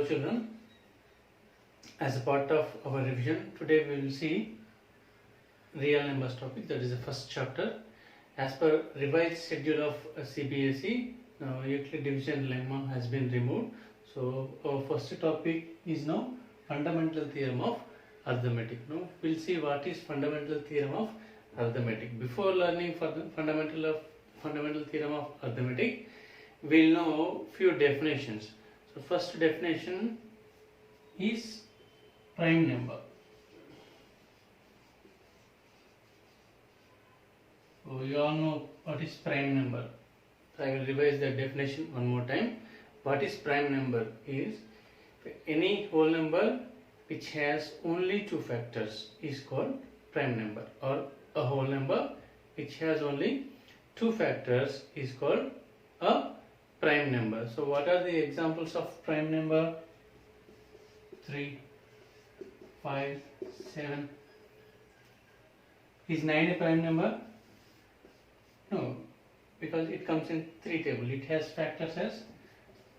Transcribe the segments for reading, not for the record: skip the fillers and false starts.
Hello children, as a part of our revision, today we will see real numbers topic, that is the first chapter. As per revised schedule of CBSE, now Euclid division lemma has been removed. So our first topic is now fundamental theorem of arithmetic. Now we will see what is fundamental theorem of arithmetic. Before learning for the fundamental theorem of arithmetic, we will know few definitions. So first definition is prime number. So you all know what is prime number. I will revise the definition one more time. What is prime number is any whole number which has only two factors is called prime number, or a whole number which has only two factors is called a prime number. So what are the examples of prime number? 3, 5, 7. Is 9 a prime number? No, because it comes in 3 table. It has factors as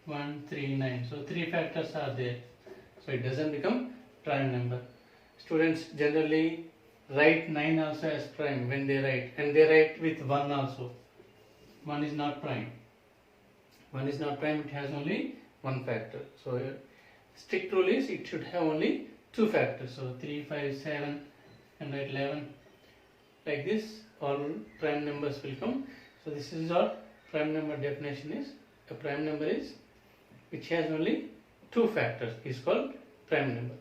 1, 3, 9. So 3 factors are there. So it doesn't become prime number. Students generally write 9 also as prime when they write, and they write with 1 also. 1 is not prime. 1 is not prime, it has only one factor. So strict rule is it should have only two factors. So 3, 5, 7 and write 11. Like this all prime numbers will come. So this is what prime number definition is. A prime number is which has only two factors is called prime number.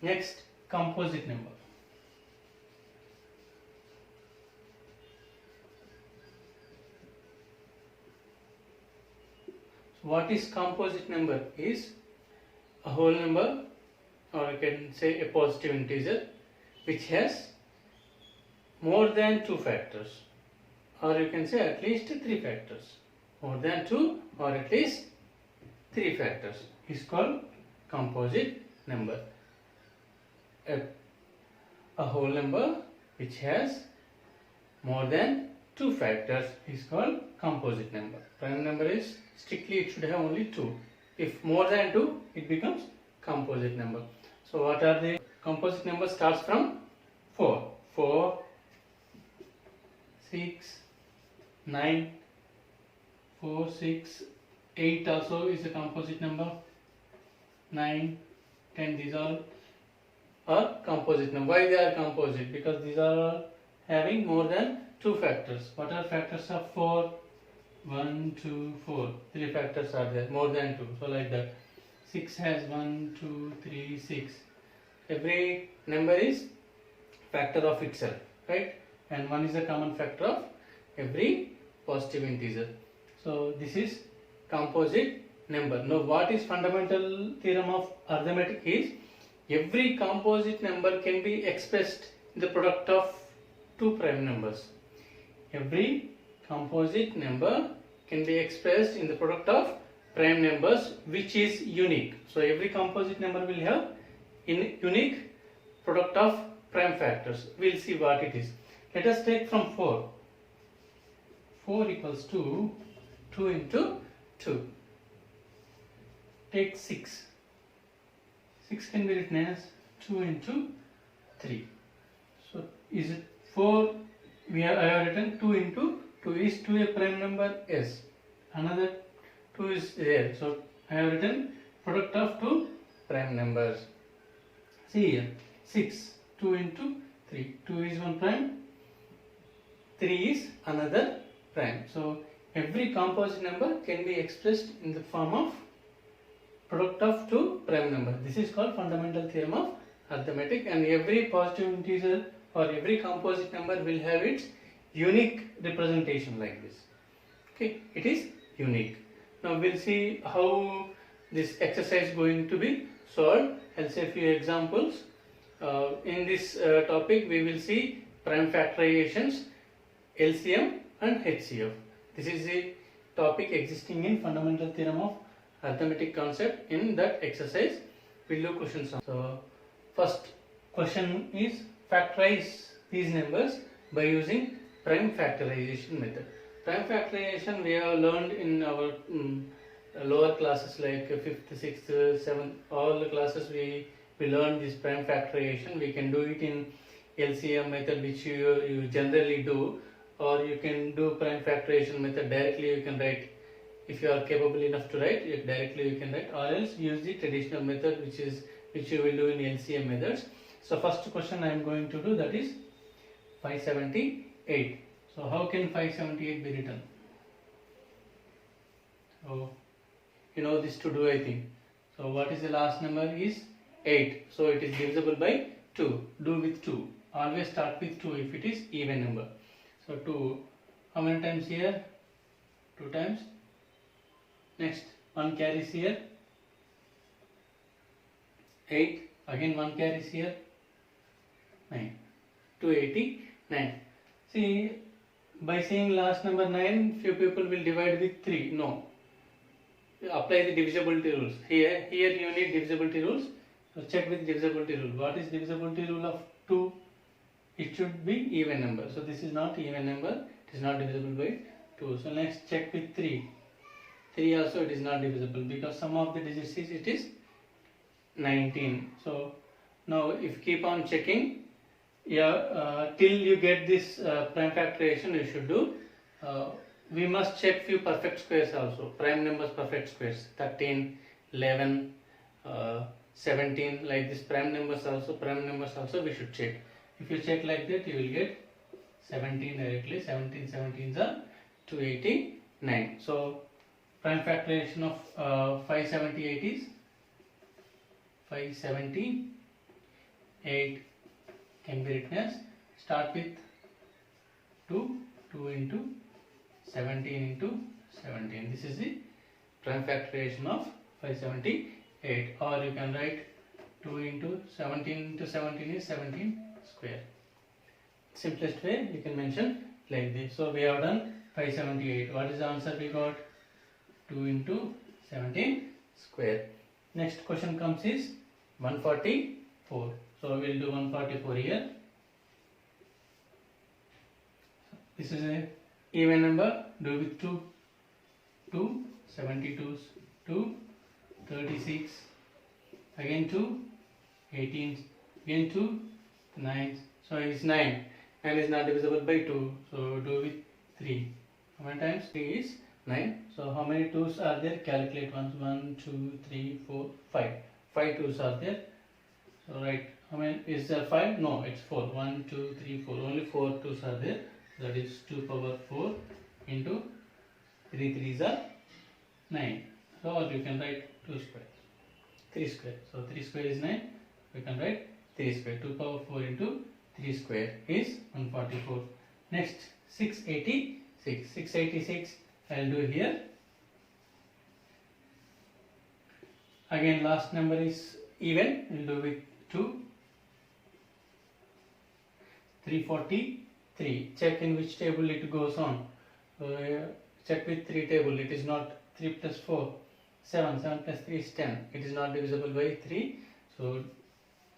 Next, composite number. What is composite number is a whole number, or you can say a positive integer, which has more than two factors, or you can say at least three factors. More than two or at least three factors is called composite number. A whole number which has more than two factors is called composite number. Prime number is strictly it should have only two. If more than two, it becomes composite number. So what are the composite number? Starts from 4. 4, 6, 9, 4, 6, 8 also is a composite number. 9, 10, these all are composite number. Why they are composite? Because these are all having more than two factors. What are factors of 4? 1, 2, 4. 3 factors are there, more than 2. So like that. 6 has 1, 2, 3, 6. Every number is factor of itself, right? And 1 is a common factor of every positive integer. So this is composite number. Now what is fundamental theorem of arithmetic is every composite number can be expressed in the product of two prime numbers. Every composite number can be expressed in the product of prime numbers which is unique. So every composite number will have unique product of prime factors. We will see what it is. Let us take from 4. 4 equals to 2 into 2. Take 6. 6 can be written as 2 into 3. So is it 4? I have written 2 into 2. Is 2 a prime number? Yes. Another 2 is there. So I have written product of two prime numbers. See here. 6. 2 into 3. 2 is one prime. 3 is another prime. So every composite number can be expressed in the form of product of two prime numbers. This is called fundamental theorem of arithmetic, and every positive integer or every composite number will have its unique representation like this. Okay, it is unique. Now we'll see how this exercise is going to be solved. I'll say a few examples. In this topic we will see prime factorizations, LCM and HCF. This is the topic existing in fundamental theorem of arithmetic concept. In that exercise we'll do questions. So first question is factorize these numbers by using prime factorization method. Prime factorization we have learned in our lower classes like 5th, 6th, 7th, all the classes we learn this prime factorization. We can do it in LCM method, which you generally do, or you can do prime factorization method directly. You can write, if you are capable enough to write, directly you can write, or else use the traditional method, which you will do in LCM methods. So first question I am going to do, that is 578. So how can 578 be written? So you know this to do, I think. So what is the last number is 8. So it is divisible by 2. Do with 2. Always start with 2 if it is even number. So 2, how many times here? 2 times. Next, 1 carries here. 8. Again 1 carries here. 9. 289. See, by saying last number 9, few people will divide with 3. No. Apply the divisibility rules. Here you need divisibility rules. So check with divisibility rule. What is divisibility rule of 2? It should be even number. So this is not even number. It is not divisible by 2. So next, check with 3. 3 also it is not divisible, because sum of the digits is, it is 19. So now if keep on checking, till you get this prime factorization, you should do. We must check few perfect squares also, prime numbers perfect squares, 13, 11, 17, like this prime numbers also we should check. If you check like that, you will get 17 directly. 17 17s are 289. So prime factorization of 578 is 578 can be written as, start with 2 into 17 into 17. This is the prime factorization of 578. Or you can write 2 into 17 into 17 is 17 square. Simplest way you can mention like this. So we have done 578. What is the answer we got? 2 into 17 square. Next question comes is 144. So we will do 144 here. This is a even number. Do with 2. 2, 72s, 2, 36, again 2, 18, again 2, 9. So it is 9. 9 is not divisible by 2. So do with 3. How many times? 3 is 9. So how many 2's are there? Calculate once. 1, 2, 3, 4, 5. 5 2's are there. So right. How many is there? 5? No, it's 4. 1, 2, 3, 4. Only 4 2's are there. That is 2 power 4 into 3 3's are 9. So or you can write 2 square, 3 square. So 3 square is 9. We can write 3 square. 2 power 4 into 3 square is 144. Next, 686. 686 I will do here. Again last number is even. We will do with 2. 343. Check in which table it goes on. Check with 3 table. It is not 3 plus 4. 7. 7 plus 3 is 10. It is not divisible by 3. So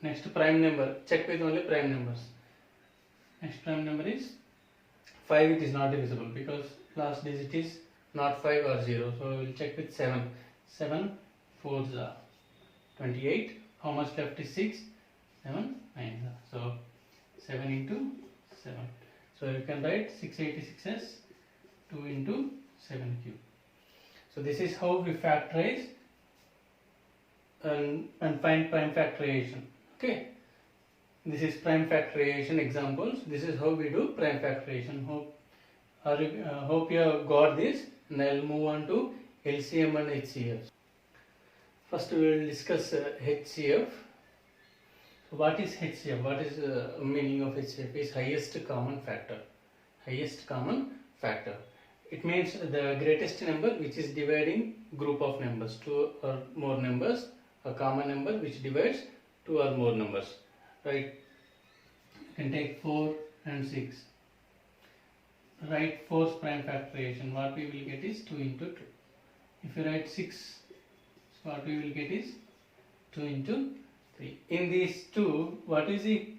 next prime number. Check with only prime numbers. Next prime number is 5. It is not divisible because last digit is not 5 or 0. So we will check with 7. 7 4s are 28. How much left is 6? 7 9. So 7 into 7. So you can write 686 as 2 into 7 cube. So this is how we factorize and find prime factorization. Okay. This is prime factorization examples. This is how we do prime factorization. Hope you have got this. And I will move on to LCM and HCF. First we will discuss HCF. So what is HCF? What is the meaning of HCF? Is highest common factor. Highest common factor. It means the greatest number which is dividing group of numbers, 2 or more numbers, a common number which divides 2 or more numbers. Right? You can take 4 and 6. Write 4's prime factorization. What we will get is 2 into 2. If you write 6, so what we will get is 2 into 3. In these 2, what is the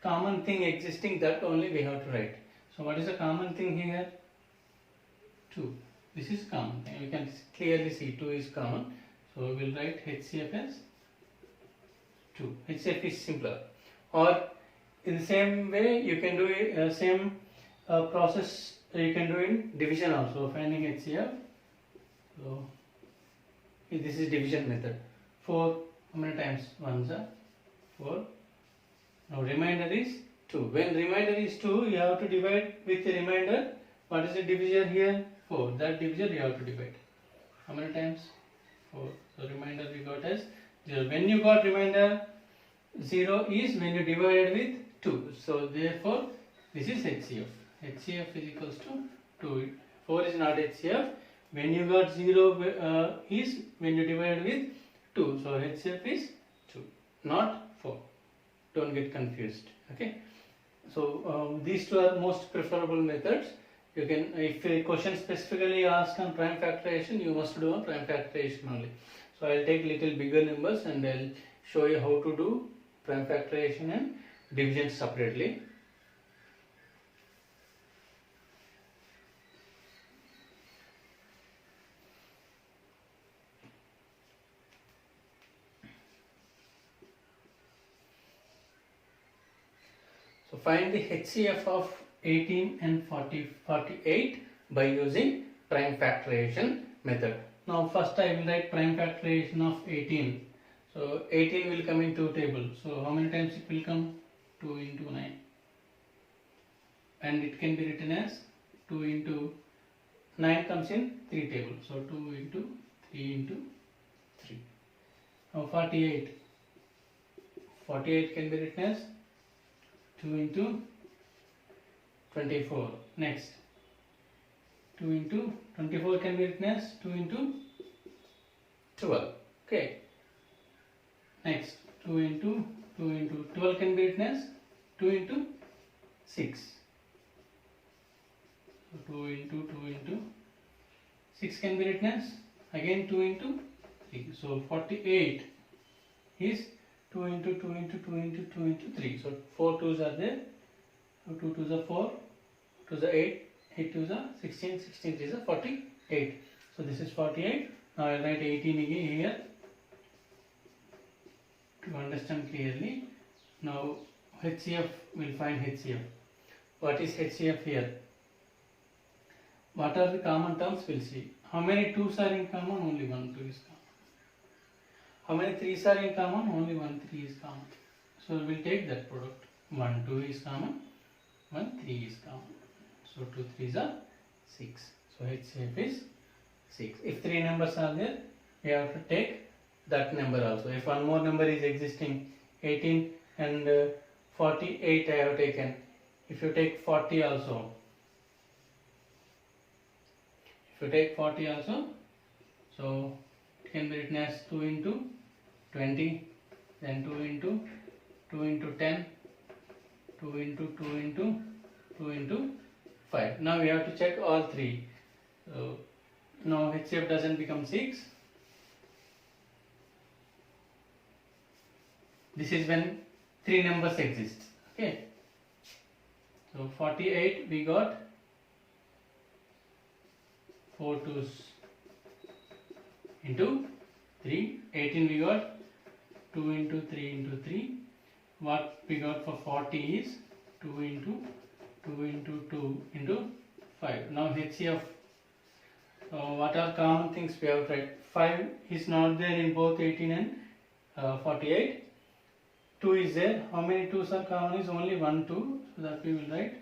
common thing existing? That only we have to write. So what is the common thing here? 2. This is common. You can clearly see 2 is common. So we will write HCF as 2. HCF is simpler. Or in the same way, you can do it, same process you can do in division also, finding HCF. So this is division method. 4, how many times? 1 is 4. Now remainder is 2. When remainder is 2, you have to divide with the remainder. What is the divisor here? 4. That divisor you have to divide. How many times? 4. So remainder we got as 0. When you got remainder 0 is when you divided with 2. So therefore this is HCF. HCF is equals to 2. 4 is not HCF. When you got 0 is when you divided with 2. So HCF is 2, not 4. Don't get confused. Okay. So these two are most preferable methods. You can, if a question specifically asked on prime factorization, you must do on prime factorization only. So I will take little bigger numbers and I will show you how to do prime factorization and division separately. So find the HCF of 18 and 48 by using prime factorization method. Now first I will write prime factorization of 18. So 18 will come in 2 tables. So how many times it will come? 2 into 9. And it can be written as 2 into 9 comes in 3 tables. So 2 into 3 into 3. Now 48. 48 can be written as 2 into 24. Next, 2 into 24 can be written as 2 into 12. Okay. Next, 2 into 12 can be written as 2 into 6. So 2 into 6 can be written as again 2 into 3. So 48 is 2 into 2 into 2 into 2 into 3. So 4 2s are there. So 2 2s are 4, 2s are 8, 8 2s are 16, 16 3s are 48. So this is 48. Now I will write 18 again here to understand clearly. Now HCF, will find HCF. What is HCF here? What are the common terms? We'll see. How many 2s are in common? Only 1 2 is common. How many 3s are in common? Only 1 3 is common. So we'll take that product. 1 2 is common, 1 3 is common. So 2 3s are 6. So HCF is 6. If 3 numbers are there, we have to take that number also. If one more number is existing, 18 and 48 I have taken. If you take 40 also, so it can be written as 2 into 20, then 2 into 10, 2 into 2 into 2 into 5. Now we have to check all 3. So now HCF doesn't become 6. This is when 3 numbers exist. Okay. So 48 we got 4 2s into 3. 18 we got 2 into 3 into 3. What we got for 40 is 2 into 2 into 2 into 5. Now HCF, what are common things we have tried? 5 is not there in both 18 and 48. 2 is there. How many 2s are common? Is only 1 2. So that we will write.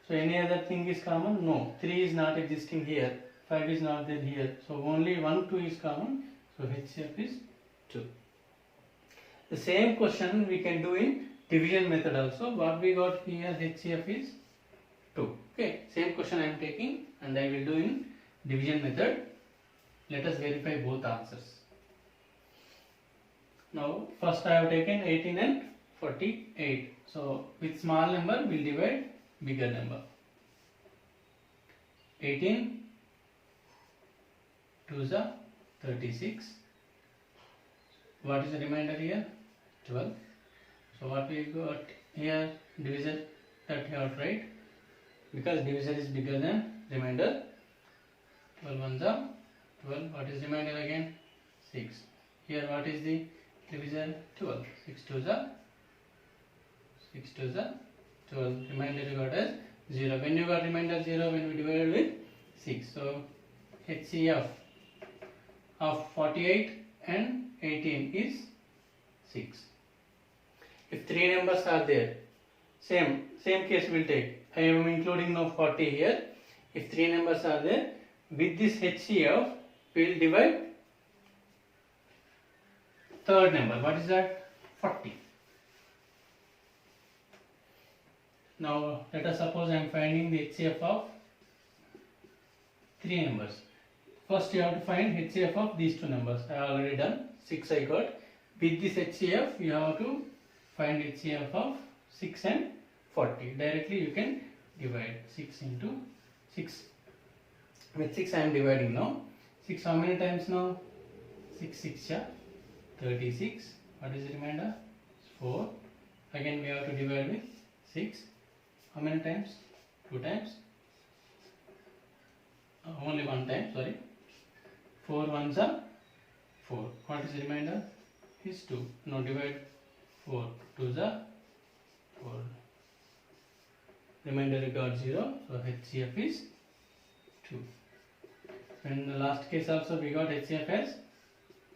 So any other thing is common? No. 3 is not existing here. 5 is not there here. So only 1 2 is common. So HCF is 2. The same question we can do in division method also. What we got here, HCF is 2. Okay. Same question I am taking and I will do in division method. Let us verify both answers. Now first I have taken 18 and 48. So with small number we will divide bigger number. 18 2 is 36. What is the remainder here? 12. So what we got here, divisor that you have to write, because divisor is bigger than remainder. 12 ones are 12. What is remainder again? 6. Here what is the divisor? 12. 6 twos are 12. Remainder you got as 0. When you got remainder 0, when we divided with 6. So HCF of 48 and 18 is 6. If 3 numbers are there, same case we'll take. I am including now 40 here. If 3 numbers are there, with this HCF we will divide third number. What is that? 40. Now let us suppose I am finding the HCF of 3 numbers. First you have to find HCF of these 2 numbers. I have already done. 6 I got. With this HCF you have to find HCF of 6 and 40. Directly you can divide 6 into 6. With 6 I am dividing now. 6 how many times now? 6 6 yeah, 36. What is the remainder? 4. Again we have to divide with 6. How many times? 2 times. Only 1 time, sorry. 4 ones are 4. What is the remainder? Is 2. Now divide 4 2s are 4. Remainder you got 0. So HCF is 2. In the last case also we got HCF as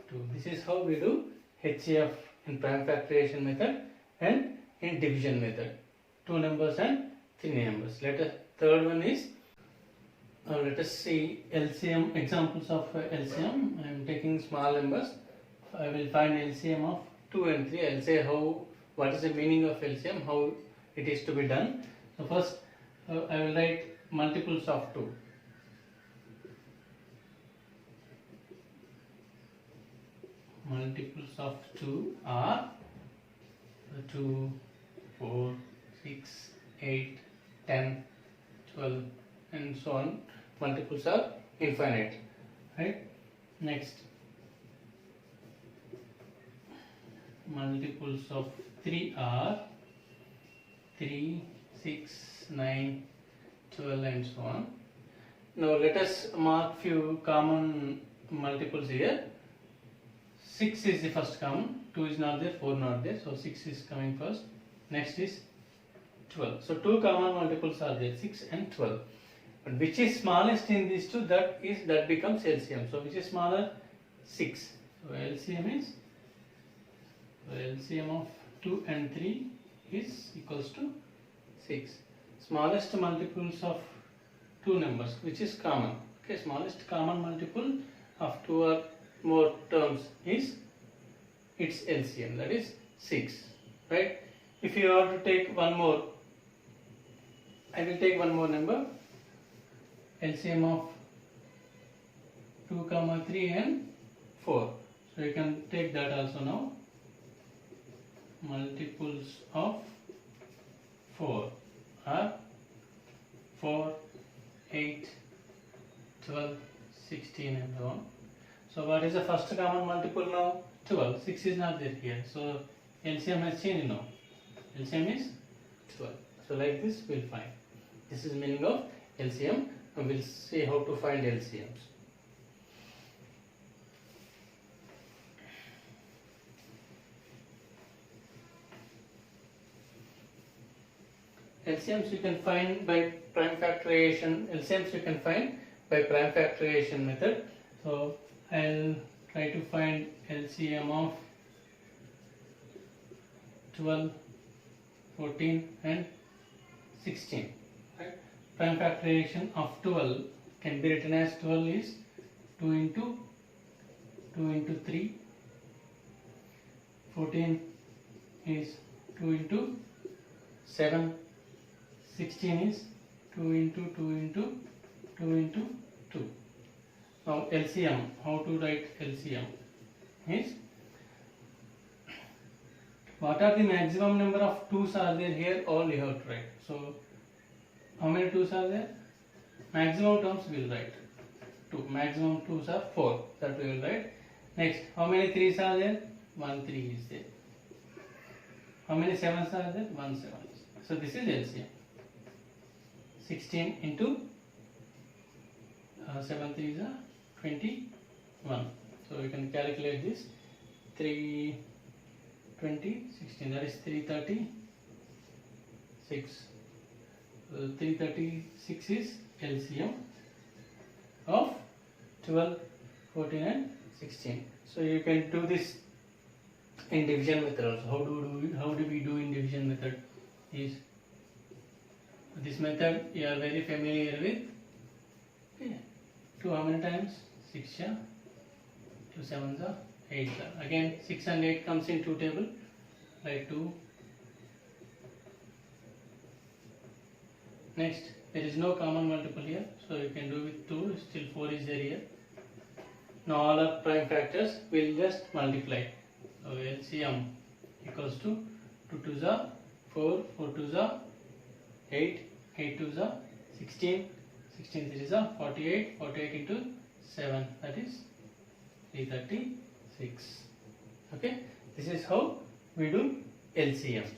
2. This is how we do HCF in prime factorization method and in division method. 2 numbers and 3 numbers. Third one is let us see LCM, examples of LCM. I am taking small numbers. I will find LCM of 2 and 3. I will say what is the meaning of LCM, how it is to be done. So first I will write multiples of 2. Multiples of 2 are 2, 4, 6, 8, 10, 12 and so on. Multiples are infinite, right? Next, multiples of 3 are 3, 6, 9, 12 and so on. Now let us mark few common multiples here. 6 is the first common, 2 is not there, 4 not there, so 6 is coming first. Next is 12. So 2 common multiples are there, 6 and 12. But which is smallest in these two, that becomes LCM. So which is smaller? 6. So LCM of 2 and 3 is equals to 6. Smallest multiples of 2 numbers, which is common. Okay, smallest common multiple of 2 or more terms is its LCM, that is 6, right? If you are to take one more, I will take one more number, LCM of 2, 3 and 4. So you can take that also now. Multiples of 4 are 4, 8, 12, 16 and so on. So what is the first common multiple now? 12. 6 is not there here. So LCM has changed now. LCM is 12. So like this we'll find. This is the meaning of LCM, and we'll see how to find LCMs. LCMs you can find by prime factorization. LCMs you can find by prime factorization method. So I'll try to find LCM of 12, 14 and 16. Right? Prime factorization of 12 can be written as 12 is 2 into 3, 14 is 2 into 7, 16 is 2 into 2 into 2 into 2. Now LCM, how to write LCM is, what are the maximum number of 2's are there here, all you have to write. So how many 2's are there? Maximum terms we will write 2. Maximum 2's are 4, that we will write. Next, how many 3's are there? 1 3 is there. How many 7's are there? 1 7. So this is LCM. 16 into 7 3 is 21. So you can calculate this. 3 20 16, that is 336. 336 is LCM of 12, 14 and 16. So you can do this in division method also. How do we do in division method? Is this method you are very familiar with. Okay. 2 how many times? 6 yeah. 2 7s are 8. Again 6 and 8 comes in 2 table. Write 2. Next, there is no common multiple here, so you can do with 2. Still 4 is there here. Now all are prime factors. We'll just multiply. So LCM equals to 2 2s are 4, 4 2s are 8, 8 2s are 16, 16 3s are 48, 48 into 7, that is 336. Okay, this is how we do LCM.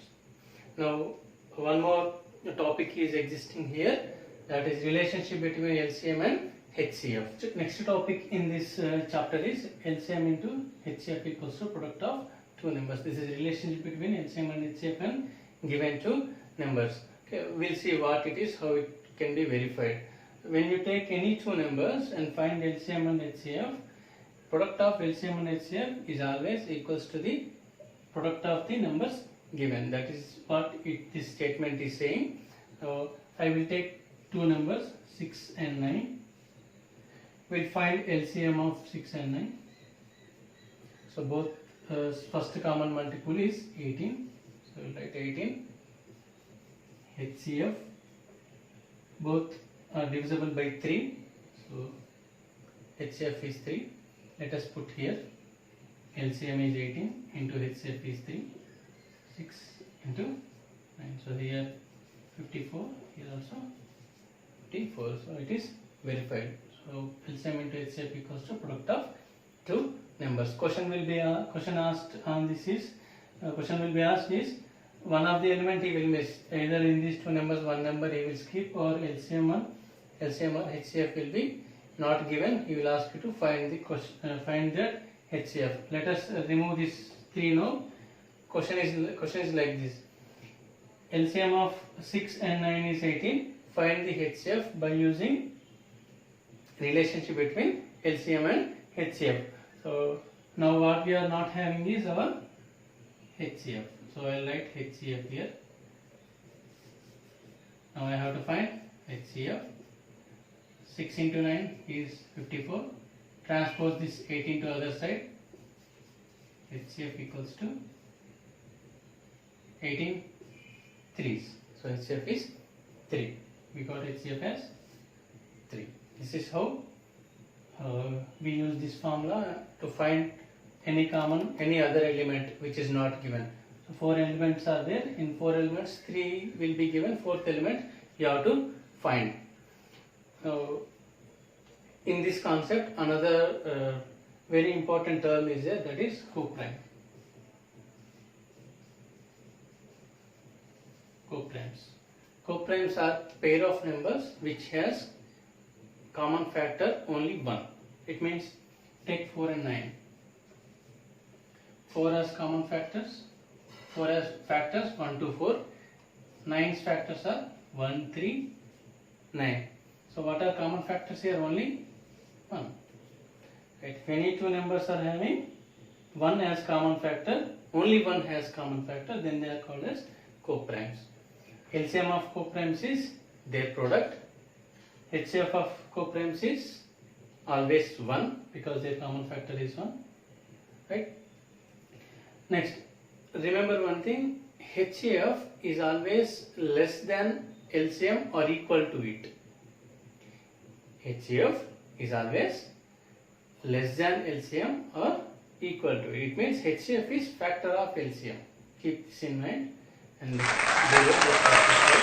Now one more topic is existing here, that is relationship between LCM and HCF. So next topic in this chapter is LCM into HCF equals to product of two numbers. This is relationship between LCM and HCF and given two numbers. Okay, we'll see what it is, how it can be verified. When you take any two numbers and find LCM and HCF, product of LCM and HCF is always equals to the product of the numbers given. That is what this statement is saying. So I will take two numbers 6 and 9. We'll find LCM of 6 and 9. So both first common multiple is 18. So we'll write 18. HCF, both are divisible by 3. So HCF is 3. Let us put here LCM is 18 into HCF is 3. 6 into 9. So here 54, here also 54. So it is verified. So LCM into HCF equals to product of two numbers. Question asked on this is one of the element he will miss. Either in these two numbers one number he will skip, or LCM or HCF will be not given. He will ask you to find that HCF. Let us remove this 3 now. Question is like this. LCM of 6 and 9 is 18. Find the HCF by using relationship between LCM and HCF. So now what we are not having is our HCF. So I will write HCF here. Now I have to find HCF. 6 into 9 is 54. Transpose this 18 to other side. HCF equals to 18 3s. So HCF is 3. We got HCF as 3. This is how we use this formula to find any other element which is not given. So 4 elements are there. In 4 elements, 3 will be given. 4th element you have to find. Now, in this concept, another very important term is there, that is coprime. Coprimes. Coprimes are pair of numbers which has common factor only 1. It means take 4 and 9. 4 has common factors. 4 has factors 1 to 4. 9's factors are 1, 3, 9. So what are common factors here? Only 1. Right. If any two numbers are having 1 as common factor, only 1 has common factor, then they are called as coprimes. LCM of coprimes is their product. HCF of coprimes is always 1 because their common factor is 1. Right. Next, remember one thing, HCF is always less than LCM or equal to it. HCF is always less than LCM or equal to it. It means HCF is factor of LCM. Keep this in mind and do the practice.